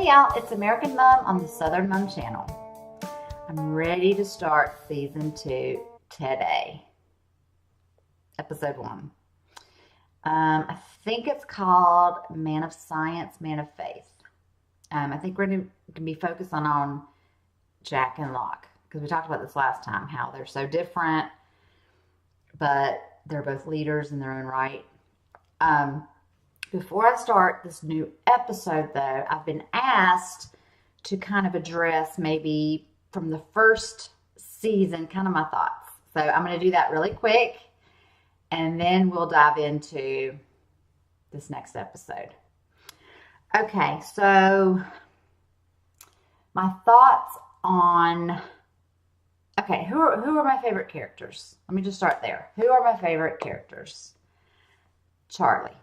Hey y'all, it's American Mom on the Southern Mom channel. I'm ready to start season 2 today. Episode 1. I think it's called Man of Science, Man of Faith. I think we're going to be focused on Jack and Locke, because we talked about this last time, how they're so different, but they're both leaders in their own right. Before I start this new episode, though, I've been asked to kind of address maybe from the first season, kind of my thoughts. So I'm going to do that really quick, and then we'll dive into this next episode. Okay, so my thoughts on... Okay, who are my favorite characters? Let me just start there. Who are my favorite characters? Charlie.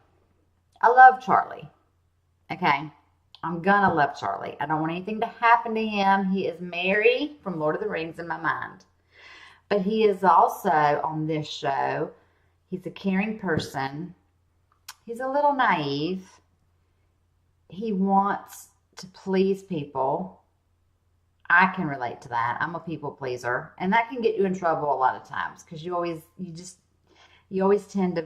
I love Charlie. Okay. I'm gonna love Charlie. I don't want anything to happen to him. He is Merry from Lord of the Rings in my mind. But he is also, on this show, he's a caring person. He's a little naive. He wants to please people. I can relate to that. I'm a people pleaser. And that can get you in trouble a lot of times, because you always tend to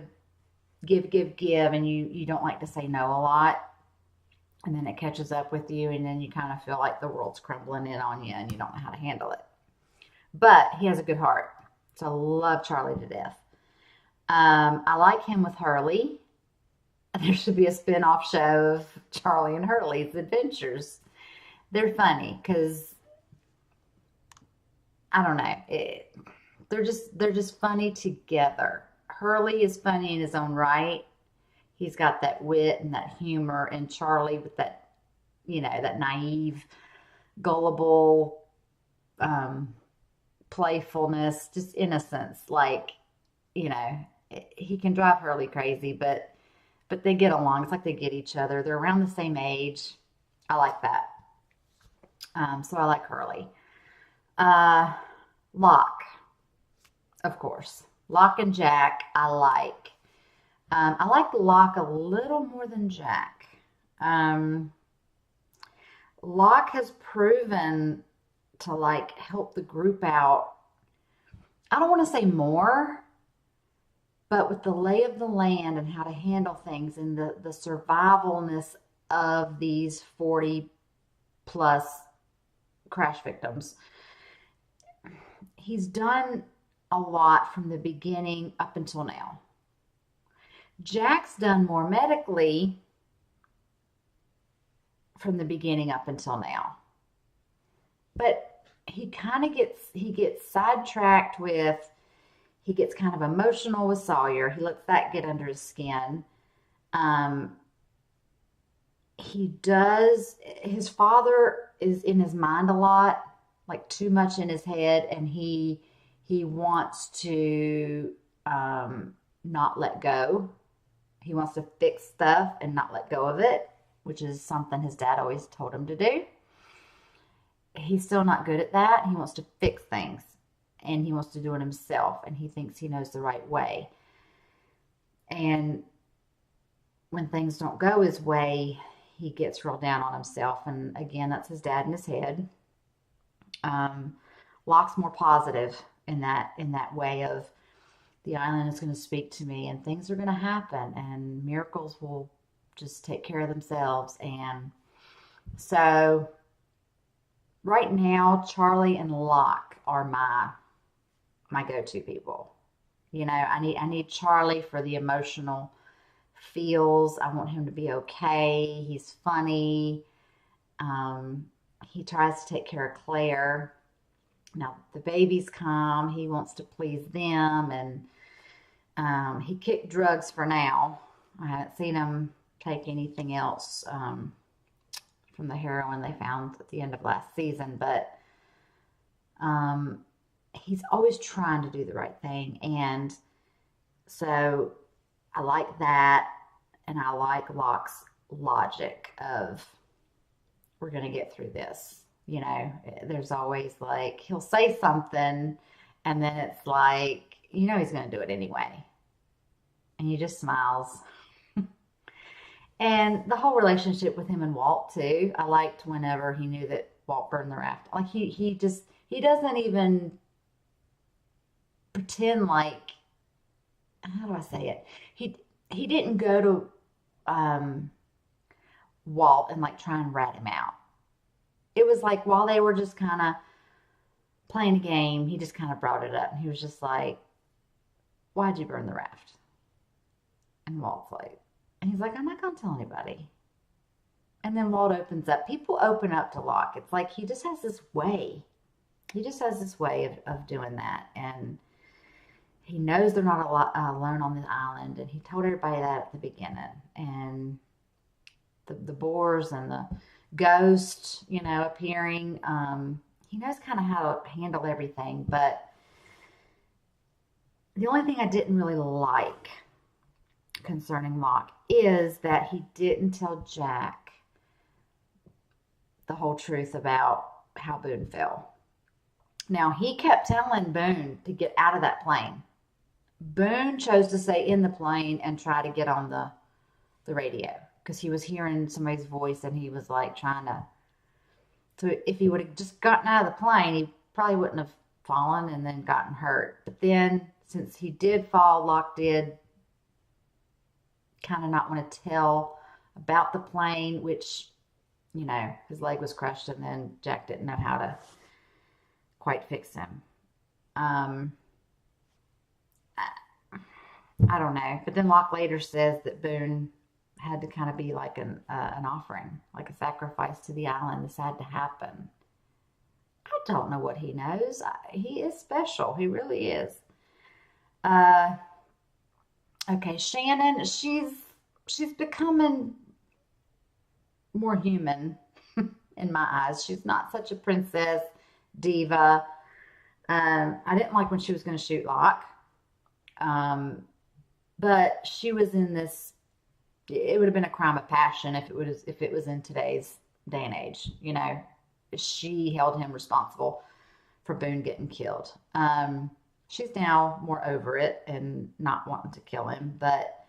give, and you don't like to say no a lot, and then it catches up with you, and then you kind of feel like the world's crumbling in on you and you don't know how to handle it. But he has a good heart, so I love Charlie to death. I like him with Hurley. There should be a spin-off show of Charlie and Hurley's adventures. They're funny because I don't know, they're just funny together. Hurley is funny in his own right. He's got that wit and that humor, and Charlie with that, that naive, gullible, playfulness, just innocence. Like, he can drive Hurley crazy, but they get along. It's like they get each other. They're around the same age. I like that. So I like Hurley. Locke, of course. Locke and Jack, I like. I like Locke a little more than Jack. Locke has proven to help the group out. I don't want to say more, but with the lay of the land and how to handle things and the survivalness of these 40 plus crash victims. He's done a lot from the beginning up until now. Jack's done more medically from the beginning up until now. But he gets sidetracked with, he gets kind of emotional with Sawyer. He lets that get under his skin. His father is in his mind a lot, like too much in his head, and he wants to not let go. He wants to fix stuff and not let go of it, which is something his dad always told him to do. He's still not good at that. He wants to fix things, and he wants to do it himself, and he thinks he knows the right way. And when things don't go his way, he gets real down on himself. And again, that's his dad in his head. Locke's more positive in that way of, the island is going to speak to me, and things are going to happen, and miracles will just take care of themselves. And so right now, Charlie and Locke are my go-to people. I need Charlie for the emotional feels. I want him to be okay. He's funny. He tries to take care of Claire. Now the babies come, he wants to please them, and he kicked drugs for now. I haven't seen him take anything else from the heroin they found at the end of last season, but he's always trying to do the right thing. And so I like that, and I like Locke's logic of, we're going to get through this. There's always he'll say something, and then it's like, he's going to do it anyway. And he just smiles. And the whole relationship with him and Walt too. I liked whenever he knew that Walt burned the raft. Like he doesn't even pretend like, how do I say it? He didn't go to Walt and like try and rat him out. It was like while they were just kind of playing a game, he just kind of brought it up and he was just like, "Why'd you burn the raft?" And Walt's like, and he's like, "I'm not gonna tell anybody." And then Walt opens up. People open up to Locke. It's like he just has this way. He just has this way of doing that. And he knows they're not alone on the island. And he told everybody that at the beginning. And the boars and the ghost, appearing. He knows kind of how to handle everything. But the only thing I didn't really like concerning Locke is that he didn't tell Jack the whole truth about how Boone fell. Now, he kept telling Boone to get out of that plane. Boone chose to stay in the plane and try to get on the radio because he was hearing somebody's voice and he was like trying to. So if he would have just gotten out of the plane, he probably wouldn't have fallen and then gotten hurt. But then, since he did fall, Locke did kind of not want to tell about the plane, which, his leg was crushed and then Jack didn't know how to quite fix him. I don't know. But then Locke later says that Boone had to kind of be like an offering, like a sacrifice to the island. This had to happen. I don't know what he knows. He is special. He really is. Okay, Shannon, she's becoming more human in my eyes. She's not such a princess diva. I didn't like when she was going to shoot Locke. But she was in this. It would have been a crime of passion if it was in today's day and age. She held him responsible for Boone getting killed. She's now more over it and not wanting to kill him, but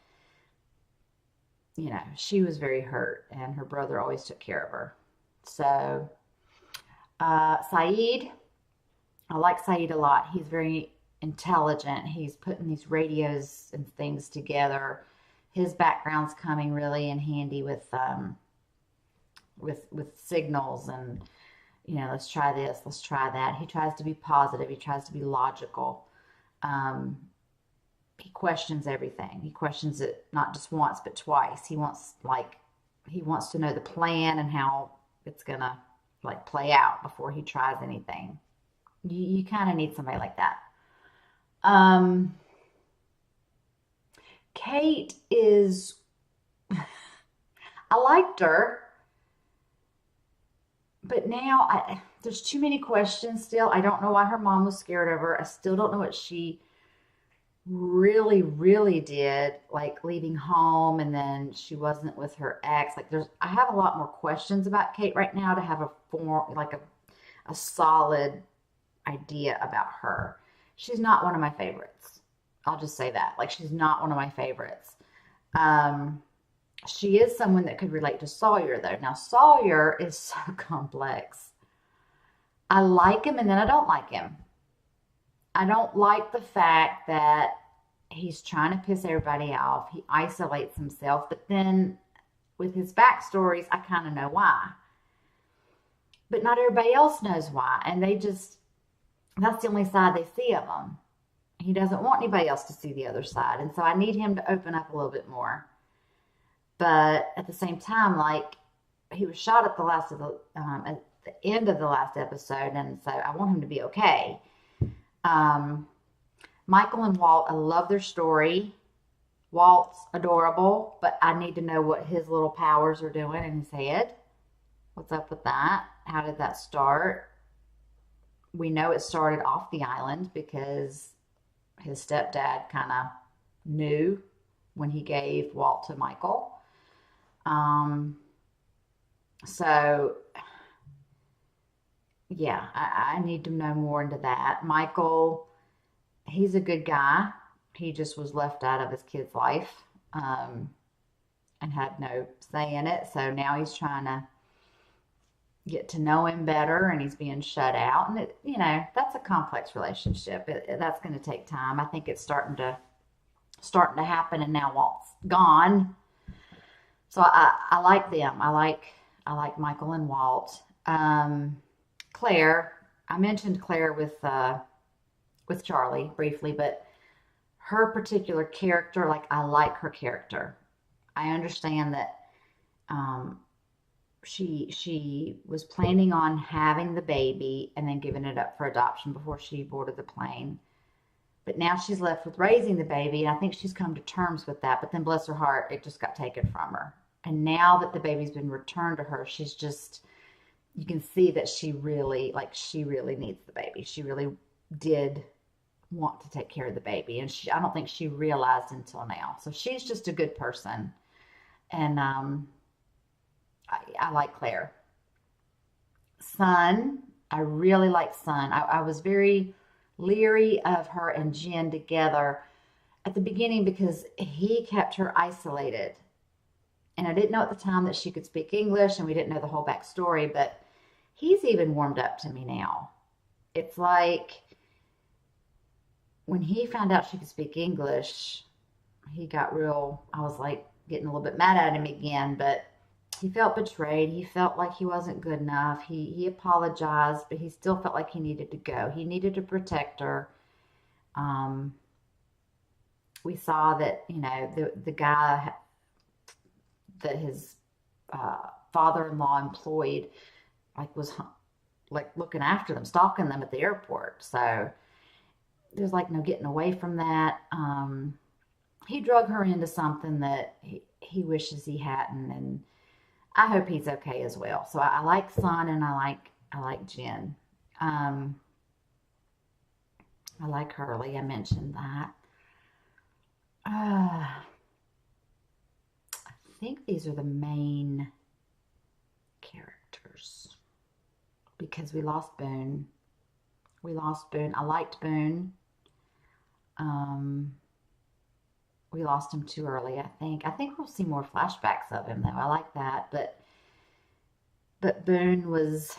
she was very hurt, and her brother always took care of her. So, Saeed, I like Saeed a lot. He's very intelligent. He's putting these radios and things together. His background's coming really in handy with signals and, let's try this, let's try that. He tries to be positive. He tries to be logical. He questions everything. He questions it not just once, but twice. He wants to know the plan and how it's gonna play out before he tries anything. You kind of need somebody like that. Kate is, I liked her, but now there's too many questions still. I don't know why her mom was scared of her. I still don't know what she really, really did, like leaving home and then she wasn't with her ex. I have a lot more questions about Kate right now to have a solid idea about her. She's not one of my favorites. I'll just say that. She's not one of my favorites. She is someone that could relate to Sawyer, though. Now, Sawyer is so complex. I like him and then I don't like him. I don't like the fact that he's trying to piss everybody off. He isolates himself, but then with his backstories, I kind of know why. But not everybody else knows why, and that's the only side they see of him. He doesn't want anybody else to see the other side, and so I need him to open up a little bit more. But at the same time, he was shot at at the end of the last episode, and so I want him to be okay. Michael and Walt, I love their story. Walt's adorable, but I need to know what his little powers are doing in his head. What's up with that? How did that start? We know it started off the island because his stepdad kind of knew when he gave Walt to Michael. So yeah, I need to know more into that. Michael, he's a good guy. He just was left out of his kid's life, and had no say in it. So now he's trying to get to know him better, and he's being shut out. And it, you know, that's a complex relationship. That's going to take time. I think it's starting to happen, and now Walt's gone. So I like them. I like Michael and Walt. Claire, I mentioned Claire with Charlie briefly, but her particular character, like, I like her character. I understand that she was planning on having the baby and then giving it up for adoption before she boarded the plane. But now she's left with raising the baby, and I think she's come to terms with that. But then, bless her heart, it just got taken from her. And now that the baby's been returned to her, she's just, you can see that she really needs the baby. She really did want to take care of the baby. And I don't think she realized until now. So she's just a good person. And I like Claire. Sun, I really like Sun. I was very leery of her and Jen together at the beginning because he kept her isolated. And I didn't know at the time that she could speak English, and we didn't know the whole backstory, but he's even warmed up to me now. It's like when he found out she could speak English, he got real, I was like getting a little bit mad at him again, but he felt betrayed. He felt like he wasn't good enough. He apologized, but he still felt like he needed to go. He needed to protect her. We saw that, you know, the guy that his father-in-law employed, like, was like looking after them, stalking them at the airport. So there's like no getting away from that. He drug her into something that he wishes he hadn't, and I hope he's okay as well. So I like Sun, and I like Jen. I like Hurley. I mentioned that. I think these are the main characters because we lost Boone. I liked Boone. We lost him too early, I think. I think we'll see more flashbacks of him, though. I like that. But Boone was,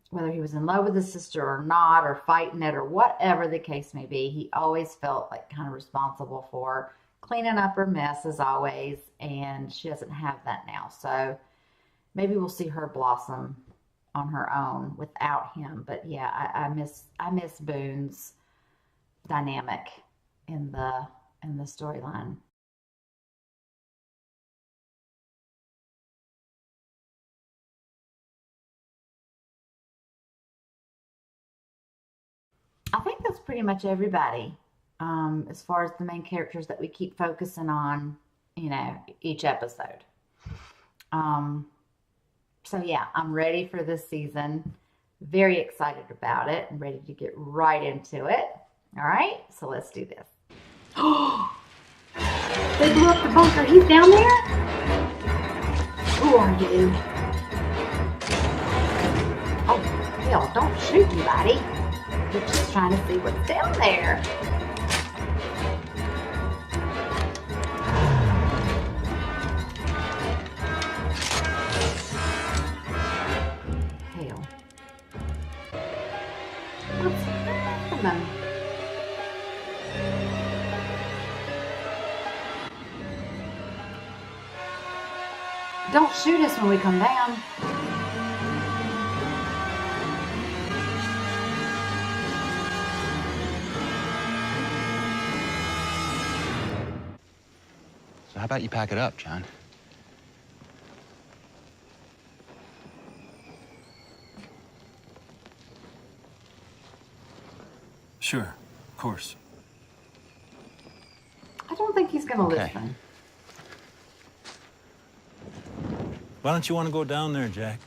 whether he was in love with his sister or not, or fighting it, or whatever the case may be, he always felt like kind of responsible for cleaning up her mess, as always, and she doesn't have that now. So maybe we'll see her blossom on her own without him. But yeah, I miss Boone's dynamic in the storyline. I think that's pretty much everybody, as far as the main characters that we keep focusing on, you know, each episode. So yeah, I'm ready for this season. Very excited about it. I'm ready to get right into it. All right, so let's do this. They blew up the bunker. He's down there? Who are you? Oh, hell, don't shoot me, buddy. We're just trying to see what's down there. Hell. What's happening? Don't shoot us when we come down. So how about you pack it up, John? Sure, of course. I don't think he's gonna listen. Why don't you want to go down there, Jack?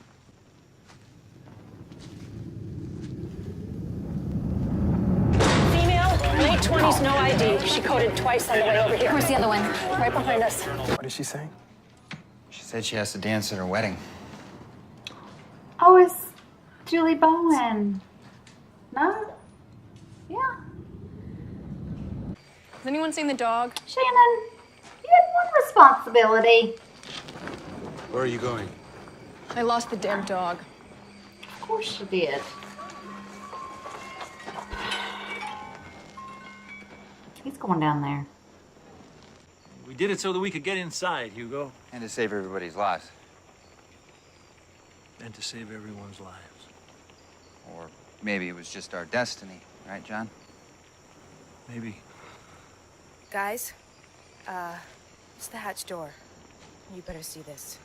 Female, late 20s, no ID. She coded twice on the way over here. Where's the other one? Right behind us. What did she say? She said she has to dance at her wedding. Oh, it's Julie Bowen. No? Yeah. Has anyone seen the dog? Shannon, you had one responsibility. Where are you going? I lost the damn dog. Of course you did. He's going down there. We did it so that we could get inside, Hugo. And to save everybody's lives. And to save everyone's lives. Or maybe it was just our destiny, right, John? Maybe. Guys, it's the hatch door. You better see this.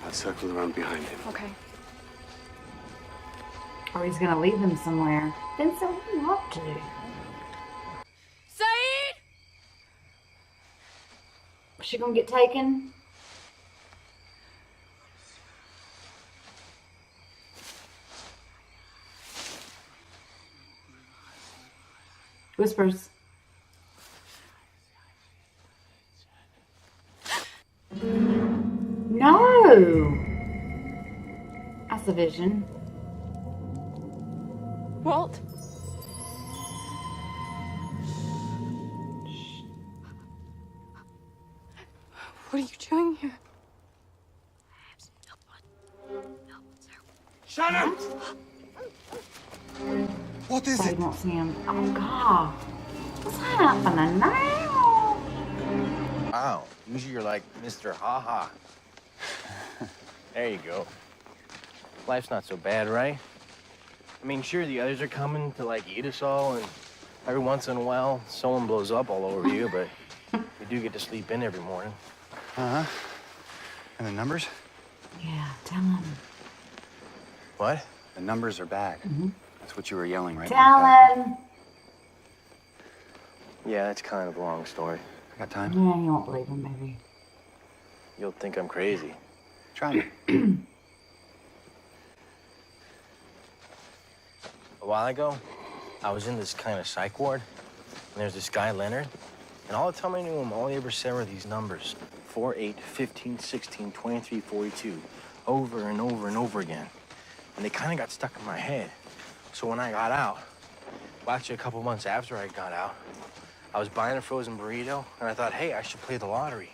I'll circle around behind him. Okay. Or he's gonna leave them somewhere. Then so what do you want to do? Saeed! Is she gonna get taken? Whispers. No! That's a vision. Walt? What are you doing here? Shut up! What is So it? you won't see him. Oh God. What's happening now? Wow, usually you're like Mr. Ha-Ha. There you go. Life's not so bad, right? I mean, sure, the others are coming to, like, eat us all, and every once in a while, someone blows up all over you, but we do get to sleep in every morning. Uh-huh. And the numbers? Yeah, tell him. What? The numbers are bad. Mm-hmm. That's what you were yelling right Tell now. him. Yeah, that's kind of a long story. I got time? Yeah, you won't believe him, maybe. You'll think I'm crazy. Try me. A while ago, I was in this kind of psych ward, and there's this guy, Leonard, and all the time I knew him, all he ever said were these numbers. 4, 8, 15, 16, 23, 42, over and over and over again. And they kind of got stuck in my head. So when I got out, well, actually a couple months after I got out, I was buying a frozen burrito, and I thought, hey, I should play the lottery.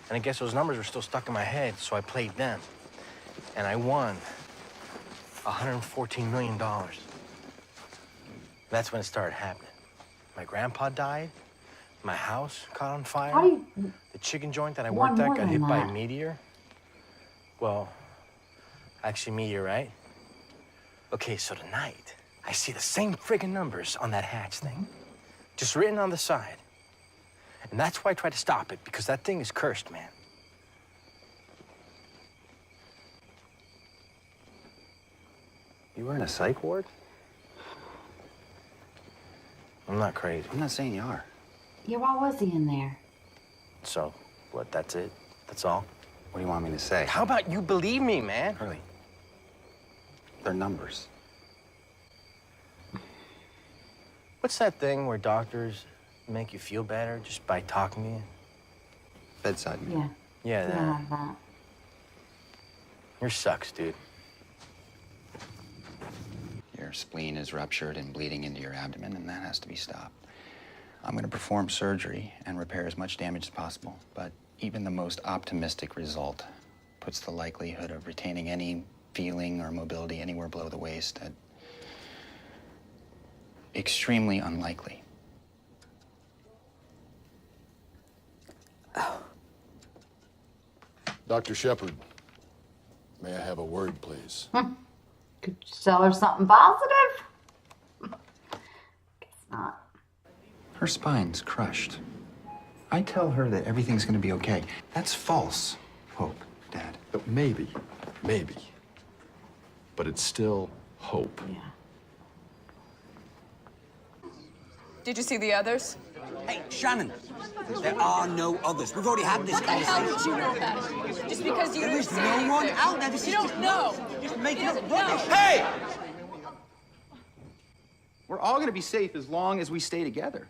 And I guess those numbers were still stuck in my head, so I played them. And I won $114 million. That's when it started happening. My grandpa died. My house caught on fire. How do you... The chicken joint that I One worked at more got than hit by a that. meteor. Well, actually, meteorite. Okay, so tonight, I see the same friggin' numbers on that hatch thing, just written on the side. And that's why I tried to stop it, because that thing is cursed, man. You were in a psych ward? I'm not crazy. I'm not saying you are. Yeah, why was he in there? So, what, that's it? That's all? What do you want me to say? How about you believe me, man? Hurley. They're numbers. What's that thing where doctors make you feel better just by talking to you? Bedside. Yeah. Yeah, that. Yeah, that. Yours sucks, dude. Your spleen is ruptured and bleeding into your abdomen, and that has to be stopped. I'm going to perform surgery and repair as much damage as possible, but even the most optimistic result puts the likelihood of retaining any feeling or mobility anywhere below the waist at extremely unlikely. Dr. Shepard, may I have a word, please? Could you tell her something positive? Guess not. Her spine's crushed. I tell her that everything's going to be okay. That's false hope, Dad. But maybe. But it's still hope. Yeah. Did you see the others? Hey, Shannon, there are no others. We've already had this How conversation. would you know that? Just because you There didn't is see no anything. one out there. This You is don't know. just making up doesn't know. rubbish. Hey! We're all going to be safe as long as we stay together.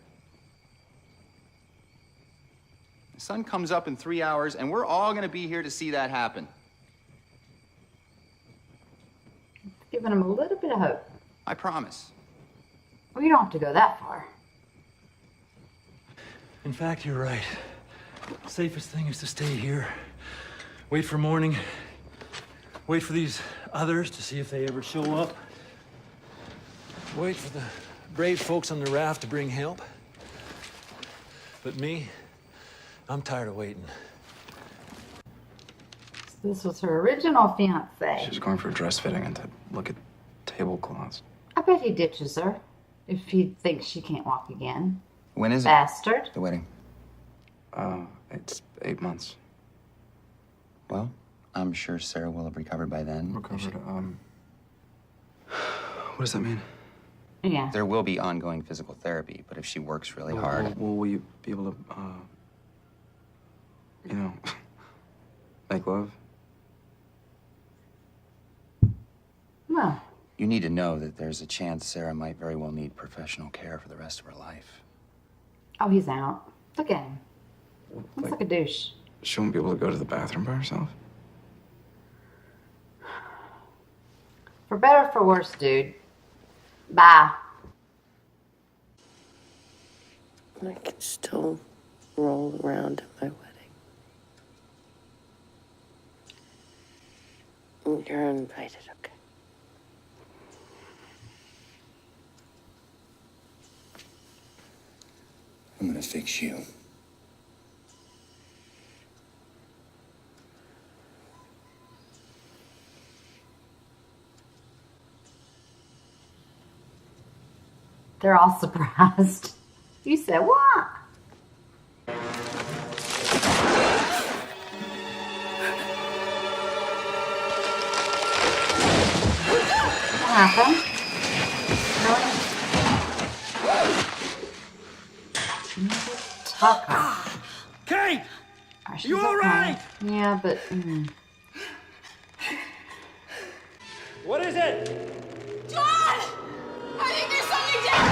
The sun comes up in 3 hours, and we're all going to be here to see that happen. Giving him a little bit of hope. I promise. We don't have to go that far. In fact, you're right. Safest thing is to stay here. Wait for morning. Wait for these others to see if they ever show up. Wait for the brave folks on the raft to bring help. But me, I'm tired of waiting. This was her original fiance. She's going for dress fitting and to look at tablecloths. I bet he ditches her if he thinks she can't walk again. When is Bastard. the wedding? It's 8 months. Well, I'm sure Sarah will have recovered by then. Recovered, what does that mean? Yeah. There will be ongoing physical therapy, but if she works really hard... Will you be able to, you know, make love? Well, You need to know that there's a chance Sarah might very well need professional care for the rest of her life. oh, he's out. Look at him. Looks like a douche. She won't be able to go to the bathroom by herself? For better or for worse, dude. Bye. I can still roll around at my wedding. You're invited, okay? I'm gonna fix you. They're all surprised. You said what? What happened? Really? Tucker. Kate! Oh, she's You all okay. right? Yeah, but... What is it? John! I think there's something down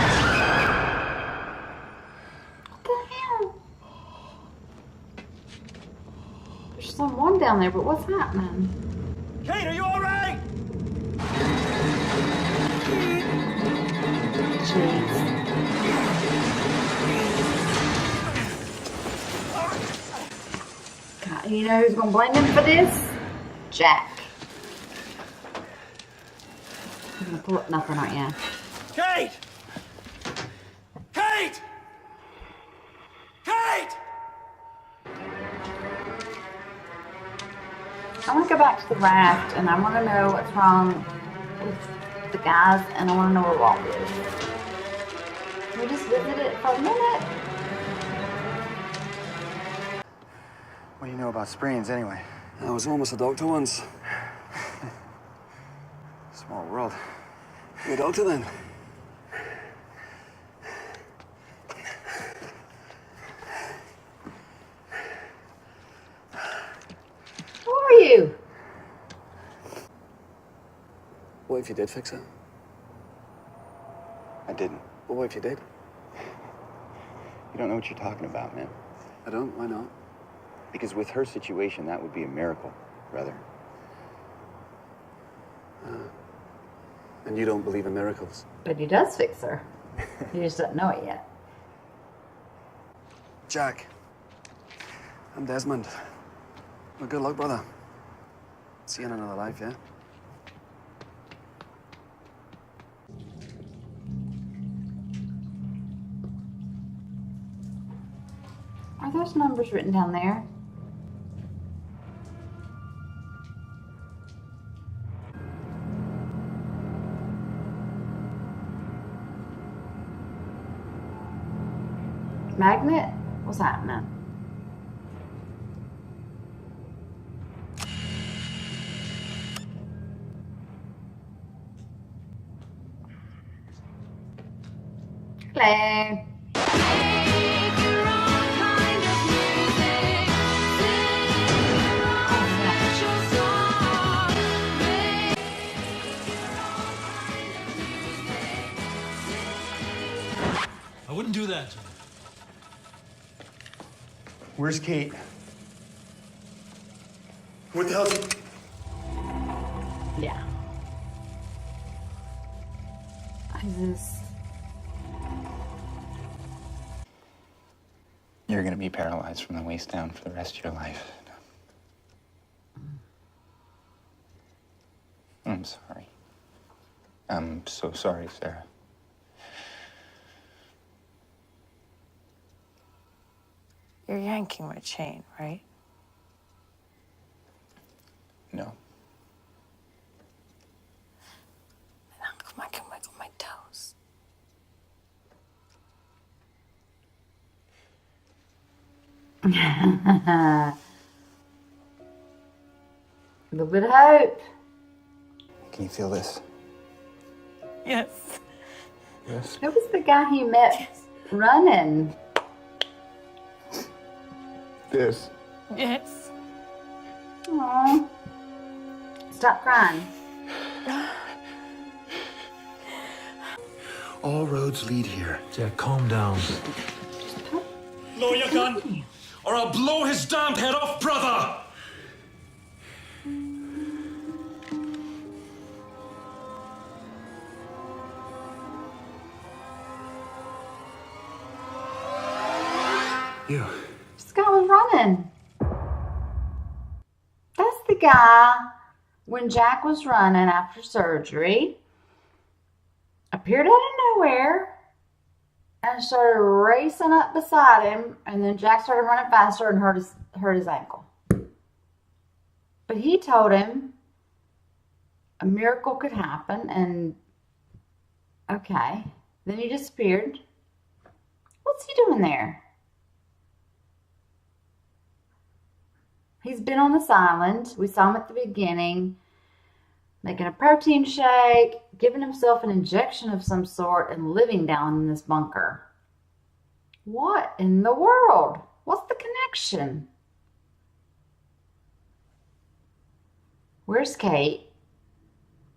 What the hell? There's someone down there, but what's happening? Kate, are you all right? Jeez. God, you know who's gonna blame him for this? Jack. You're gonna pull up nothing, aren't you? Kate! Kate! Kate! I want to go back to the raft, and I want to know what's wrong with the guys, and I want to know where Walt is. Can we just visit it for a minute? What do you know about sprains, anyway? I was almost a doctor once. Small world. You a doctor then? Who are you? What if you did fix it? I didn't. Well, what if you did? You don't know what you're talking about, man. I don't. Why not? Because with her situation, that would be a miracle, brother. And you don't believe in miracles? But he does fix her. He just doesn't know it yet. Jack. I'm Desmond. Well, good luck, brother. See you in another life, yeah? Are those numbers written down there? Magnet? What's happening? Hello. I wouldn't do that. Where's Kate? What the hell's he... Yeah. Is this You're going to be paralyzed from the waist down for the rest of your life. I'm sorry. I'm so sorry, Sarah. You're yanking my chain, right? No. How come I can wiggle my toes? A little bit of hope. Can you feel this? Yes. Yes. Who was the guy he met running? This. Yes. Aww. Stop crying. All roads lead here. Jack, calm down. Lower your gun, or I'll blow his damned head off, brother! You. This guy was running. That's the guy when Jack was running after surgery, appeared out of nowhere and started racing up beside him, and then Jack started running faster and hurt his ankle. But he told him a miracle could happen, and okay. Then he disappeared. What's he doing there? He's been on this island. We saw him at the beginning, making a protein shake, giving himself an injection of some sort, and living down in this bunker. What in the world? What's the connection? Where's Kate?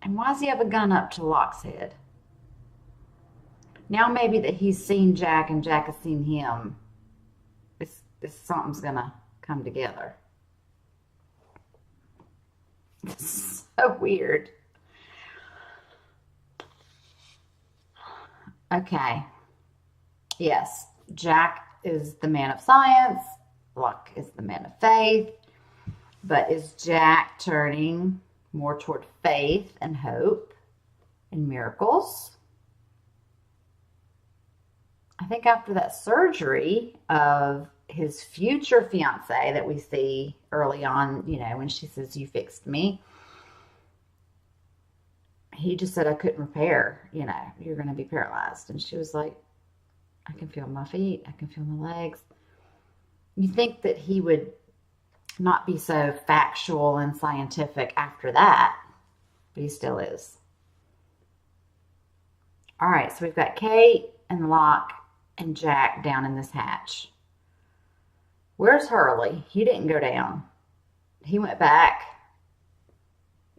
And why does he have a gun up to Locke's head? Now maybe that he's seen Jack and Jack has seen him, something's gonna come together. It's so weird. Okay. Yes, Jack is the man of science. Locke is the man of faith. But is Jack turning more toward faith and hope and miracles? I think after that surgery of his future fiance that we see early on, when she says, "You fixed me," he just said, "I couldn't repair, you're going to be paralyzed." And she was like, "I can feel my feet. I can feel my legs." You think that he would not be so factual and scientific after that, but he still is. All right, so we've got Kate and Locke and Jack down in this hatch. Where's Hurley? He didn't go down. He went back.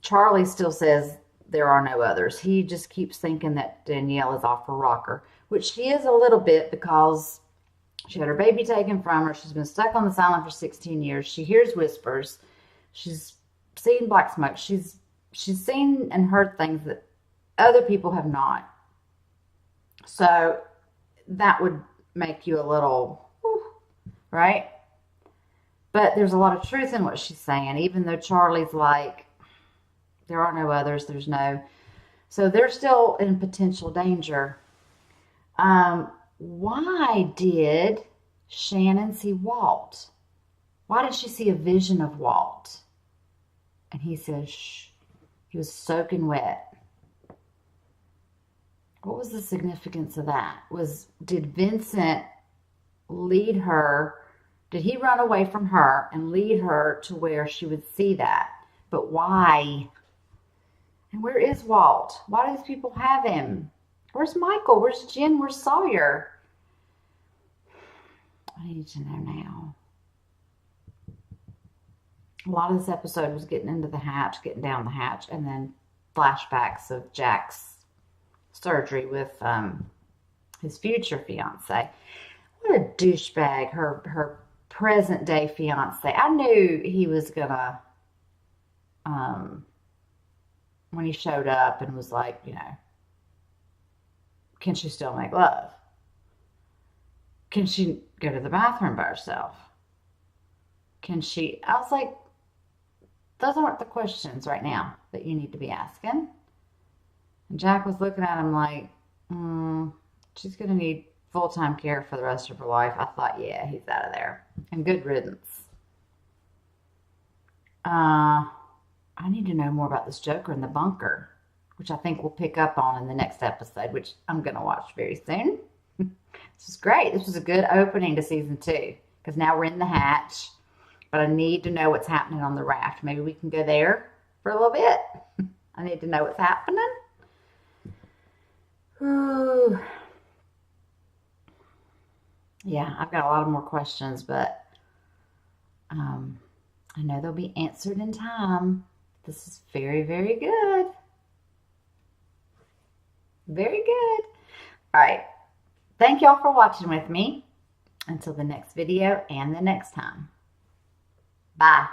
Charlie still says there are no others. He just keeps thinking that Danielle is off her rocker, which she is a little bit because she had her baby taken from her. She's been stuck on this island for 16 years. She hears whispers. She's seen black smoke. She's seen and heard things that other people have not. So that would make you a little, right? But there's a lot of truth in what she's saying, even though Charlie's like, there are no others, there's no. So they're still in potential danger. Why did Shannon see Walt? Why did she see a vision of Walt? And he says, shh, he was soaking wet. What was the significance of that? Did Vincent lead her? Did he run away from her and lead her to where she would see that? But why? And where is Walt? Why do these people have him? Where's Michael? Where's Jen? Where's Sawyer? I need to know now. A lot of this episode was getting into the hatch, getting down the hatch, and then flashbacks of Jack's surgery with his future fiance. What a douchebag, her present day fiance. I knew he was gonna, when he showed up and was like, can she still make love? Can go to the bathroom by herself? Can she? I was like, those aren't the questions right now that you need to be asking. And Jack was looking at him like, she's going to need full-time care for the rest of her life. I thought, yeah, he's out of there. And good riddance. I need to know more about this Joker in the bunker, which I think we'll pick up on in the next episode, which I'm going to watch very soon. This is great. This was a good opening to season 2, because now we're in the hatch, but I need to know what's happening on the raft. Maybe we can go there for a little bit. I need to know what's happening. Ooh. Yeah, I've got a lot of more questions, but I know they'll be answered in time. This is very, very good. Very good. All right. Thank y'all for watching with me. Until the next video and the next time. Bye.